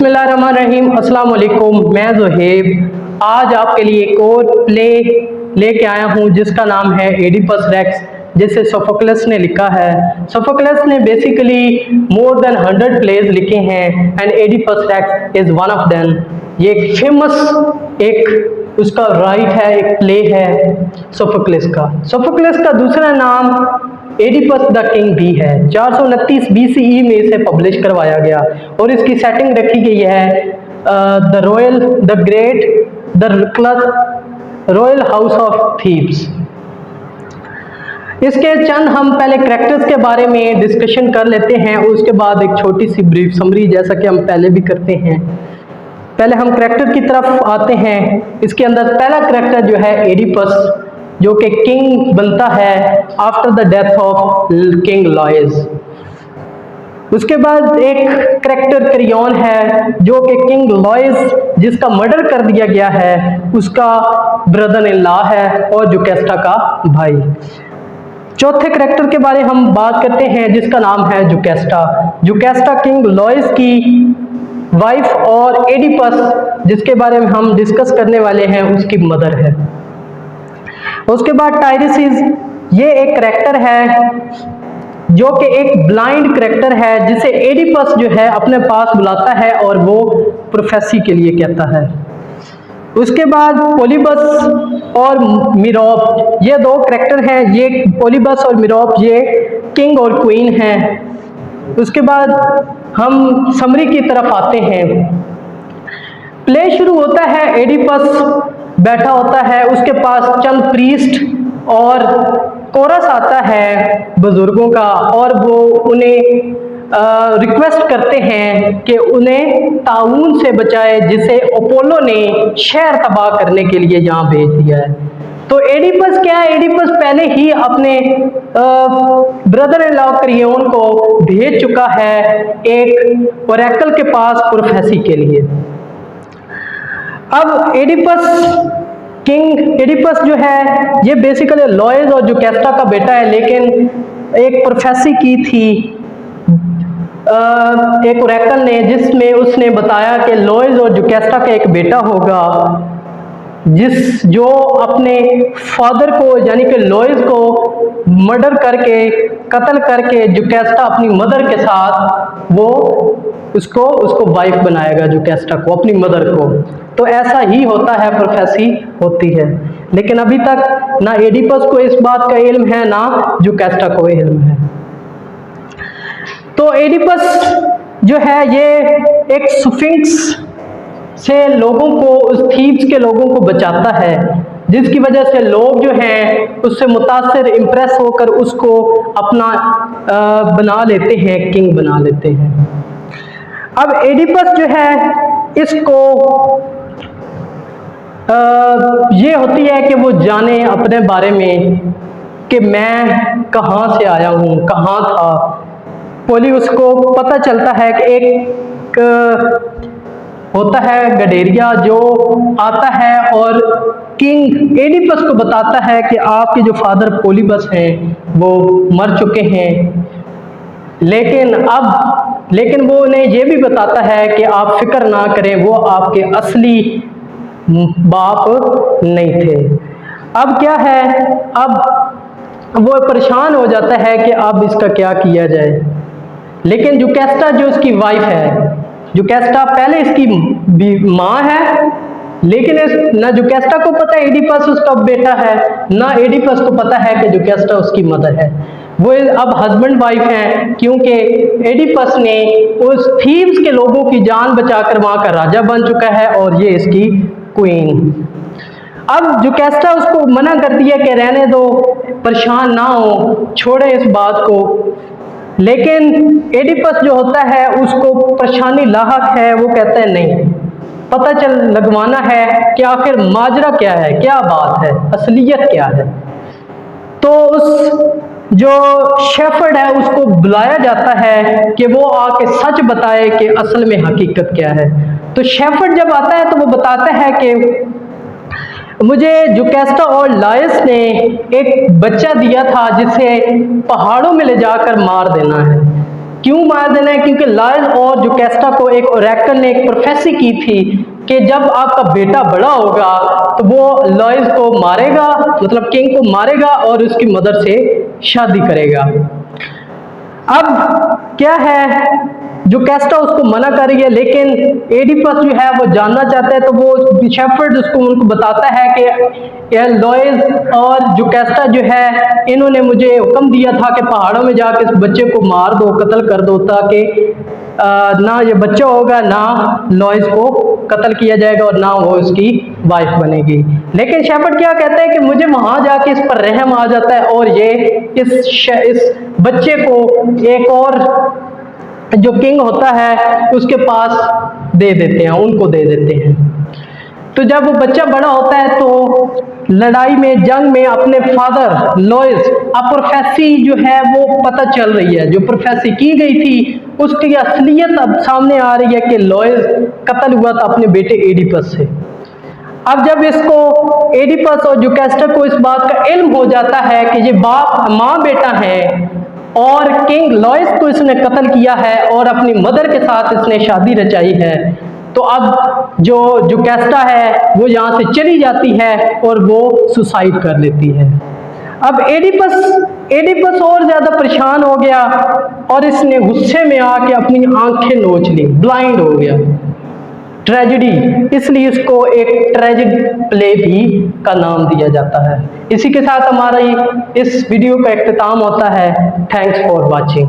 बिस्मिल्लाहिर्रहमानिर्रहीम। अस्सलाम वालेकुम। मैं ज़ोहेब आज आपके लिए एक और प्ले लेके आया हूँ जिसका नाम है एडिपस रेक्स, जिसे सोफोक्लस ने लिखा है। सोफोक्लस ने बेसिकली मोर देन 100 प्लेज लिखे हैं and Oedipus Rex is one of them. ये एक फेमस एक उसका राइट है, एक प्ले है सोफोक्लस का। सोफोक्लस का दूसरा नाम एडिपस द किंग भी है। 429 BCE में इसे पब्लिश करवाया गया और इसकी सेटिंग रखी गई है the royal house of Thebes. इसके चंद हम पहले कैरेक्टर्स के बारे में डिस्कशन कर लेते हैं, उसके बाद एक छोटी सी ब्रीफ समरी जैसा कि हम पहले भी करते हैं। पहले हम कैरेक्टर की तरफ आते हैं। इसके अंदर पहला कैरेक्टर जो है एडिपस, जो कि किंग बनता है after the death of king Louis. उसके बाद एक कैरेक्टर क्रियोन है जो कि किंग लॉयस जिसका मर्डर कर दिया गया है उसका ब्रदर इन लॉ है और जुकेस्टा का भाई। चौथे कैरेक्टर के बारे हम बात करते हैं जिसका नाम है जुकेस्टा। जुकेस्टा किंग लॉयस की वाइफ और एडिपस जिसके बारे में हम डिस्कस करने वाले हैं उसकी मदर है। उसके बाद टाइरेसिस, ये एक कैरेक्टर है जो कि एक ब्लाइंड कैरेक्टर है जिसे एडिपस जो है अपने पास बुलाता है और वो प्रोफेसी के लिए कहता है। उसके बाद पोलिबस और मिरोप, ये दो कैरेक्टर हैं। ये पोलिबस और मिरोप ये किंग और क्वीन हैं। उसके बाद हम समरी की तरफ आते हैं। प्ले शुरू होता है, एडिपस बैठा होता है, उसके पास चंद प्रीस्ट और कोरस आता है बुजुर्गों का और वो उन्हें रिक्वेस्ट करते हैं कि उन्हें ताउन से बचाए जिसे अपोलो ने शहर तबाह करने के लिए यहाँ भेज दिया है। तो एडिपस क्या है, एडिपस पहले ही अपने ब्रदर इन लॉ क्रियोन को भेज चुका है एक ओरेकल के पास प्रोफेसी के लिए। अब एडिपस जो है ये बेसिकली लॉयस और जुकेस्टा का बेटा है, लेकिन एक प्रोफेसी की थी एक ओरेकल ने जिसमें उसने बताया कि लॉयस और जुकेस्टा का एक बेटा होगा जो अपने फादर को यानी कि लॉयस को मर्डर करके कत्ल करके जुकेस्टा अपनी मदर के साथ वो उसको वाइफ बनाएगा, जुकेस्टा को, अपनी मदर को। तो ऐसा ही होता है, प्रोफेसी होती है, लेकिन अभी तक ना एडिपस को इस बात का इल्म है ना जुकेस्टा को इल्म है। तो एडिपस जो है ये एक स्फिंक्स से लोगों को, उस थीब्स के लोगों को बचाता है, जिसकी वजह से लोग जो हैं उससे मुतासिर इम्प्रेस होकर उसको अपना बना लेते हैं, किंग बना लेते हैं। अब एडिपस जो है इसको ये होती है कि वो जाने अपने बारे में कि मैं कहाँ से आया हूँ, कहाँ था। पोली उसको पता चलता है कि एक होता है गडेरिया जो आता है और किंग एडिपस को बताता है कि आपके जो फादर पोलिबस हैं वो मर चुके हैं, लेकिन वो उन्हें ये भी बताता है कि आप फिक्र ना करें, वो आपके असली बाप नहीं थे। अब क्या है, अब वो परेशान हो जाता है कि अब इसका क्या किया जाए। लेकिन जुकेस्टा जो उसकी वाइफ है, जुकेस्टा पहले इसकी माँ है, लेकिन ना जुकेस्टा को पता है एडिपस उसका बेटा है, ना एडिपस को पता है कि जुकेस्टा उसकी मदर है। वो अब हस्बैंड वाइफ हैं क्योंकि एडिपस ने उस थीब्स के लोगों की जान बचाकर वहाँ का राजा बन चुका है और ये इसकी क्वीन। अब जुकेस्टा उसको मना करती है कि रहने दो, परेशान ना हो, छोड़े इस बात को। लेकिन एडिपस जो होता है उसको परेशानी लाहक है, वो कहता है नहीं, पता चल लगवाना है कि आखिर माजरा क्या है, क्या बात है, असलियत क्या है। तो उस जो शेफर्ड है उसको बुलाया जाता है कि वो आके सच बताए कि असल में हकीकत क्या है। तो शेफर्ड जब आता है तो वो बताता है कि मुझे जुकेस्टा और लॉयस ने एक बच्चा दिया था जिसे पहाड़ों में ले जाकर मार देना है। क्यों मार देना है? क्योंकि लॉयस और जोकास्टा को एक ओरेकल ने एक प्रोफेसी की थी कि जब आपका बेटा बड़ा होगा तो वो लॉयस को मारेगा, मतलब किंग को मारेगा और उसकी मदर से शादी करेगा। अब क्या है, जोकास्टा उसको मना कर रही है, लेकिन एडिपस जो है वो जानना चाहता है, तो वो शेफर्ड उसको उनको बताता है कि यह लॉयस और जोकास्टा जो है इन्होंने मुझे हुक्म दिया था कि पहाड़ों में जाकर इस बच्चे को मार दो, कत्ल कर दो, ताकि ना ये बच्चा होगा, ना लॉयस को कत्ल किया जाएगा और ना वो उसकी वाइफ बनेगी। लेकिन शेफर्ड क्या कहता है कि मुझे वहां जाके इस पर रहम आ जाता है और ये इस बच्चे को एक और जो किंग होता है उसके पास दे देते हैं, उनको दे देते हैं। तो जब वो बच्चा बड़ा होता है तो लड़ाई में, जंग में अपने फादर लॉयस, अब प्रोफेसी जो है वो पता चल रही है, जो प्रोफेसी की गई थी उसकी असलियत अब सामने आ रही है कि लॉयस कत्ल हुआ था अपने बेटे एडिपस से। अब जब इसको एडिपस और जोकास्टा को इस बात का इल्म हो जाता है कि ये बाप माँ बेटा है और किंग लॉयस को इसने कत्ल किया है और अपनी मदर के साथ इसने शादी रचाई है, तो अब जो जोकास्टा है वो यहाँ से चली जाती है और वो सुसाइड कर लेती है। अब एडिपस और ज्यादा परेशान हो गया और इसने गुस्से में आके अपनी आंखें नोच ली, ब्लाइंड हो गया। ट्रेजेडी, इसलिए इसको एक ट्रेजिक प्ले भी का नाम दिया जाता है। इसी के साथ हमारा इस वीडियो का इख्तिताम होता है। Thanks for watching.